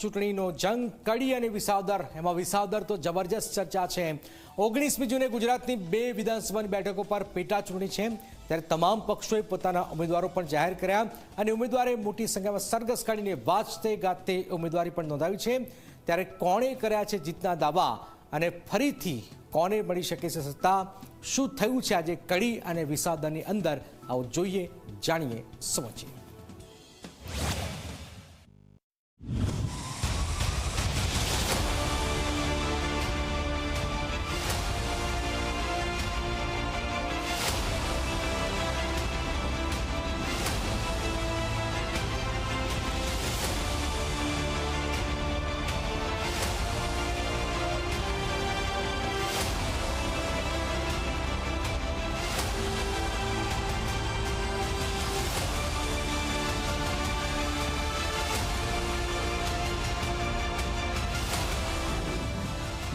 ચૂંટણીનો જંગ કડી અને વિસાવદર, એમાં વિસાવદર તો જબરજસ્ત ચર્ચા છે। 19મી જૂને ગુજરાતની 2 વિધાનસભાની બેઠકો પર પેટા ચૂંટણી છે, ત્યારે તમામ પક્ષોએ પોતાના ઉમેદવારો પણ જાહેર કર્યા અને ઉમેદવારે મોટી સંખ્યામાં સરઘસ કાઢીને વાજતે ગાજતે ઉમેદવારી પણ નોંધાવી છે। ત્યારે કોણે કર્યા છે જીતના દાવા અને ફરીથી કોને મળી શકે છે સત્તા? શું થયું છે આજે કડી અને વિસાવદરની અંદર? આવો જોઈએ, જાણીએ, સમજીએ।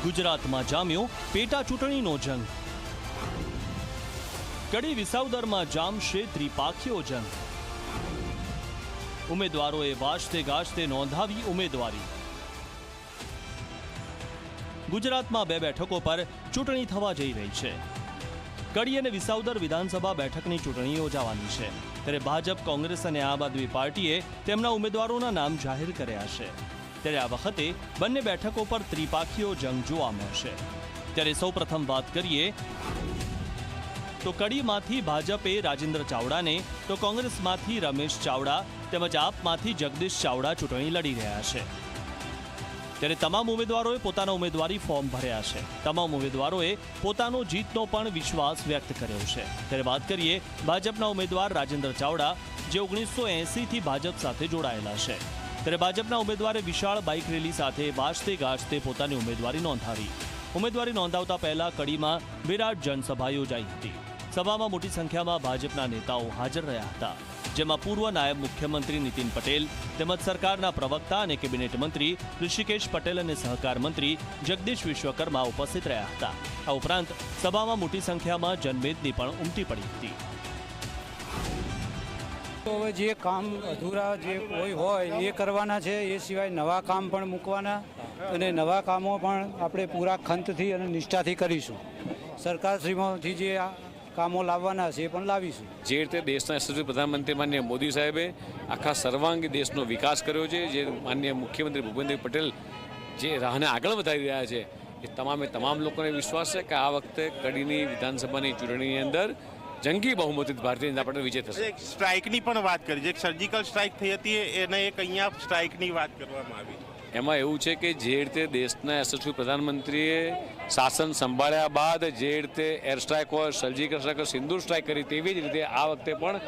ગુજરાતમાં જામ્યો પેટા ચૂંટણીનો જંગ। કડી વિસાવદરમાં જામશે ત્રિપાખીયો જંગ। ઉમેદવારોએ વાજતે ગાજતે નોંધાવી ઉમેદવારી। ગુજરાતમાં 2 બેઠકો પર ચૂંટણી થવા જઈ રહી છે। કડી અને વિસાવદર વિધાનસભા બેઠકની ચૂંટણી યોજાવાની છે, ત્યારે ભાજપ, કોંગ્રેસ અને આમ આદમી પાર્ટીએ તેમના ઉમેદવારોના નામ જાહેર કર્યા છે। ત્યારે આ વખતે બંને બેઠકો પર ત્રિપાખીયો જંગ જોવા મળશે। ત્યારે સૌપ્રથમ વાત કરીએ તો કડીમાંથી ભાજપે રાજેન્દ્ર ચાવડાને, તો કોંગ્રેસમાંથી રમેશ ચાવડા તેમજ આપમાંથી જગદીશ ચાવડા ચૂંટણી લડી રહ્યા છે। ત્યારે તમામ ઉમેદવારોએ પોતાના ઉમેદવારી ફોર્મ ભર્યા છે। તમામ ઉમેદવારોએ પોતાનો જીતનો પણ વિશ્વાસ વ્યક્ત કર્યો છે। ત્યારે વાત કરીએ ભાજપના ઉમેદવાર રાજેન્દ્ર ચાવડા, જે 1980થી ભાજપ સાથે જોડાયેલા છે। ત્યારે ભાજપના ઉમેદવારે વિશાળ બાઇક રેલી સાથે વાજતે ગાજતે પોતાની ઉમેદવારી નોંધાવી। ઉમેદવારી નોંધાવતા પહેલા કડીમાં વિરાટ જનસભા યોજાઈ હતી। સભામાં મોટી સંખ્યામાં ભાજપના નેતાઓ હાજર રહ્યા હતા, જેમાં પૂર્વ નાયબ મુખ્યમંત્રી નીતિન પટેલ તેમજ સરકારના પ્રવક્તા અને કેબિનેટ મંત્રી ઋષિકેશ પટેલ અને સહકાર મંત્રી જગદીશ વિશ્વકર્મા ઉપસ્થિત રહ્યા હતા। આ ઉપરાંત સભામાં મોટી સંખ્યામાં જનમેદની પણ ઉમટી પડી હતી। તો હવે જે કામ અધૂરા જે કોઈ હોય એ કરવાના છે, એ સિવાય નવા કામ પણ મૂકવાના અને નવા કામો પણ આપણે પૂરા ખંતથી અને નિષ્ઠાથી કરીશું। સરકારશ્રીમાંથી જે કામો લાવવાના છે એ પણ લાવીશું। જે રીતે દેશના યશસ્વી પ્રધાનમંત્રી માનનીય મોદી સાહેબે આખા સર્વાંગી દેશનો વિકાસ કર્યો છે, જે માનનીય મુખ્યમંત્રી ભૂપેન્દ્ર પટેલ જે રાહને આગળ વધારી રહ્યા છે, એ તમામ લોકોને વિશ્વાસ છે કે આ વખતે કડીની વિધાનસભાની ચૂંટણીની અંદર જંગી બહુમતી ભારતીય જનતા પાર્ટી વિજય થશે। સ્ટ્રાઇકની પણ વાત કરી, જે સર્જિકલ સ્ટ્રાઇક થઈ હતી એને એક અહીંયા સ્ટ્રાઇકની વાત કરવામાં આવી। એમાં એવું છે કે જે રીતે દેશના યશસ્વી પ્રધાનમંત્રીએ શાસન સંભાળ્યા બાદ જે રીતે એર સ્ટ્રાઇક હોય, સર્જિકલ સ્ટ્રાઇક હોય, સિંદૂર સ્ટ્રાઇક કરી, તેવી જ રીતે આ વખતે પણ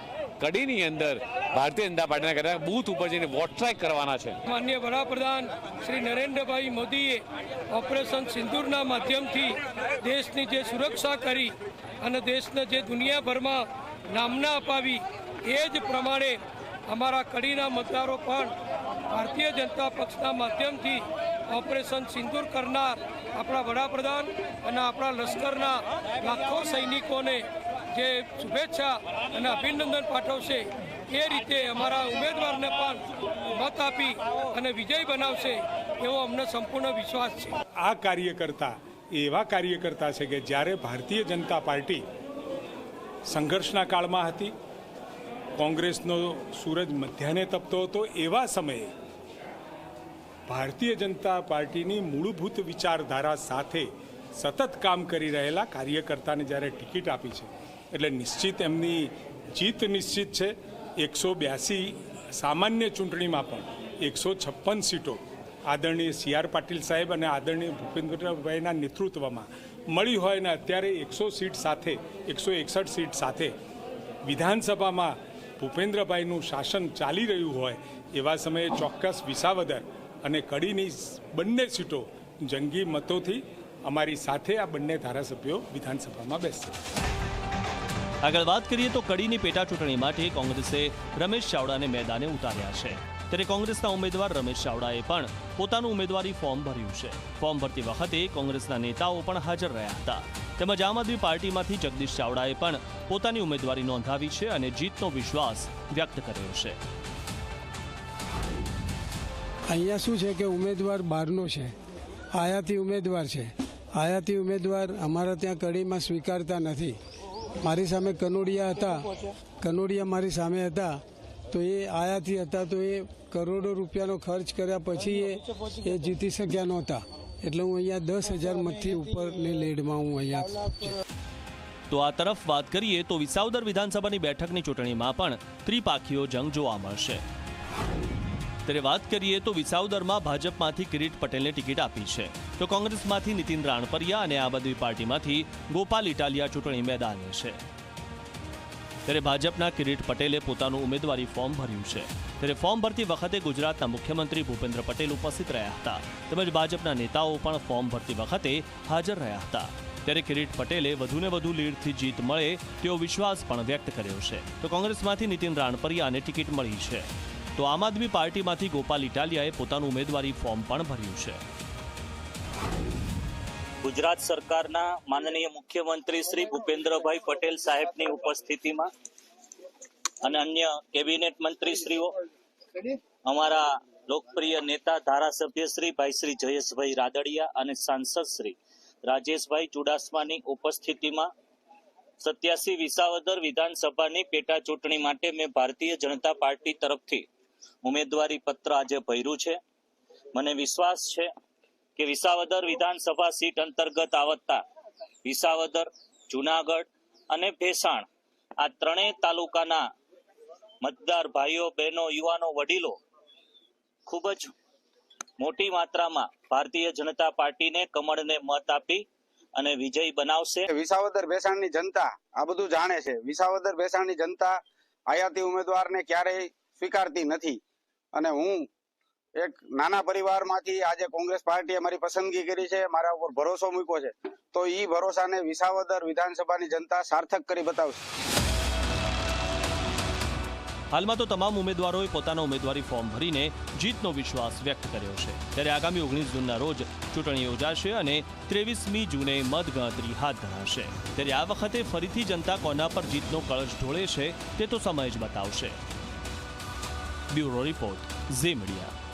કડીની અંદર ભારતીય જનતા પાર્ટીના કાર્યકરો બૂથ ઉપર જઈને વોટ સ્ટ્રાઇક કરવાના છે। માનનીય વડાપ્રધાન શ્રી નરેન્દ્રભાઈ મોદીએ ઓપરેશન સિંદૂરના માધ્યમથી દેશની જે સુરક્ષા કરી અને દેશને જે દુનિયાભરમાં નામના અપાવી, એ જ પ્રમાણે અમારા કડીના મતદારો પણ ભારતીય જનતા પક્ષના માધ્યમથી ઓપરેશન સિંદૂર કરનાર આપણા વડાપ્રધાન અને આપણા લશ્કરના લાખો સૈનિકોને જે શુભેચ્છા અને અભિનંદન પાઠવશે, એ રીતે અમારા ઉમેદવારને પણ મત આપી અને વિજય બનાવશે એવો અમને સંપૂર્ણ વિશ્વાસ છે। આ કાર્યકર્તા એવા કાર્યકર્તા છે કે જ્યારે ભારતીય જનતા પાર્ટી સંઘર્ષના કાળમાં હતી, કોંગ્રેસનો સૂરજ મધ્યાહ્ને તપતો હતો, એવા સમયે ભારતીય જનતા પાર્ટીની મૂળભૂત વિચારધારા સાથે સતત કામ કરી રહેલા કાર્યકર્તાને જ્યારે ટિકિટ આપી છે, એટલે નિશ્ચિત એમની જીત નિશ્ચિત છે। 182 સામાન્ય ચૂંટણીમાં પણ 156 સીટો આદરણીય CR પાટીલ સાહેબ અને આદરણીય ભૂપેન્દ્રભાઈના નેતૃત્વમાં મળી હોય, ને અત્યારે 100 સીટ સાથે 161 સીટ સાથે વિધાનસભામાં ભૂપેન્દ્રભાઈનું શાસન ચાલી રહ્યું હોય, એવા સમયે ચોક્કસ વિસાવદર અને કડીની બંને સીટો જંગી મતોથી અમારી સાથે આ બંને ધારાસભ્યો વિધાનસભામાં બેસશે। આગળ વાત કરીએ તો કડીની પેટા ચૂંટણી માટે કોંગ્રેસે રમેશ ચાવડાને મેદાને ઉતાર્યા છે। ત્યારે કોંગ્રેસના ઉમેદવાર રમેશ ચાવડાએ પણ પોતાનું ઉમેદવારી ફોર્મ ભર્યું છે। ફોર્મ ભરતી વખતે કોંગ્રેસના નેતાઓ પણ હાજર રહ્યા હતા, તેમજ આમ આદમી પાર્ટીમાંથી જગદીશ ચાવડાએ પણ પોતાની ઉમેદવારી નોંધાવી છે અને જીતનો વિશ્વાસ વ્યક્ત કર્યો છે। અહીંયા શું છે કે ઉમેદવાર બહારનો છે, આયાતી ઉમેદવાર છે. આયાતી ઉમેદવાર અમારા ત્યાં કડીમાં સ્વીકારતા નથી. મારી સામે કનોડિયા હતા, કનોડિયા મારી સામે હતા, તો એ આયાતી હતા, તો એ કરોડો રૂપિયાનો ખર્ચ કર્યા પછી એ જીતી શક્યા નહોતા. એટલે હું અહીંયા 10,000 મતથી ઉપરની લીડમાં હું અહીંયા. તો આ તરફ વાત કરીએ તો વિસાવદર વિધાનસભાની બેઠકની ચૂંટણીમાં પણ ત્રિપાખીઓ જંગ જોવા મળશે. ત્યારે વાત કરીએ તો વિસાવદરમાં ભાજપમાંથી કિરીટ પટેલને ટિકિટ આપી છે, તો કોંગ્રેસમાંથી નીતિન રાણપરિયા અને આમ આદમી પાર્ટીમાંથી ગોપાલ ઇટાલિયા ચૂંટણી મેદાને છે. ત્યારે ભાજપના કિરીટ પટેલે પોતાનું ઉમેદવારી ફોર્મ ભર્યું છે. ત્યારે ફોર્મ ભરતી વખતે ગુજરાતના મુખ્યમંત્રી ભૂપેન્દ્ર પટેલ ઉપસ્થિત રહ્યા હતા, તેમજ ભાજપના નેતાઓ પણ ફોર્મ ભરતી વખતે હાજર રહ્યા હતા. ત્યારે કિરીટ પટેલે વધુને વધુ લીડથી જીત મળે તેવો વિશ્વાસ પણ વ્યક્ત કર્યો છે. તો કોંગ્રેસમાંથી નીતિન રાણપરિયાને ટિકિટ મળી છે, તો આમ આદમી પાર્ટીમાંથી ગોપાલ ઇટાલિયાએ પોતાનું ઉમેદવારી ફોર્મ પણ ભર્યું છે. ગુજરાત સરકારના માનનીય મુખ્યમંત્રી શ્રી ભૂપેન્દ્રભાઈ પટેલ સાહેબની ઉપસ્થિતિમાં અને અન્ય કેબિનેટ મંત્રીશ્રીઓ, અમારા લોકપ્રિય નેતા ધારાસભ્ય શ્રી ભાઈ શ્રી જયેશભાઈ રાદડિયા અને સાંસદ શ્રી રાજેશભાઈ ચુડાસમાની ઉપસ્થિતિમાં 87 વિસાવદર વિધાનસભાની પેટા ચૂંટણી માટે મેં ભારતીય જનતા પાર્ટી તરફથી ઉમેદવારી પત્ર આજે ભર્યું છે. મને વિશ્વાસ છે કે વિસાવદર વિધાનસભા સીટ અંતર્ગત આવતા વિસાવદર, જુનાગઢ અને ભેસાણ આ ત્રણેય તાલુકાના મતદાર ભાઈઓ, બહેનો, યુવાનો, વડીલો ખૂબ જ મોટી માત્રામાં ભારતીય જનતા પાર્ટીને કમળને મત આપી અને વિજય બનાવશે. વિસાવદર ભેસાણની જનતા આ બધું જાણે છે. વિસાવદર ભેસાણની જનતા આયાતી ઉમેદવારને ક્યારેય સ્વીકારતી નથી, અને હું એક નાના પરિવારમાંથી આજે કોંગ્રેસ પાર્ટીએ મારી પસંદગી કરી છે, મારા ઉપર ભરોસો મૂક્યો છે, તો એ ભરોસાને વિસાવદર વિધાનસભાની જનતા સાર્થક કરી બતાવશે. હાલમાં તો તમામ ઉમેદવારોએ પોતાના ઉમેદવારી ફોર્મ ભરીને જીતનો વિશ્વાસ વ્યક્ત કર્યો છે. ત્યારે આગામી 19 જૂનના રોજ ચૂંટણી યોજાશે અને 23મી જૂને મતગણતરી હાથ ધરાશે. ત્યારે આ વખતે ફરીથી જનતા કોના પર જીતનો કળશ ઢોળે છે તે તો સમય જ બતાવશે. Bureau report, Zee media.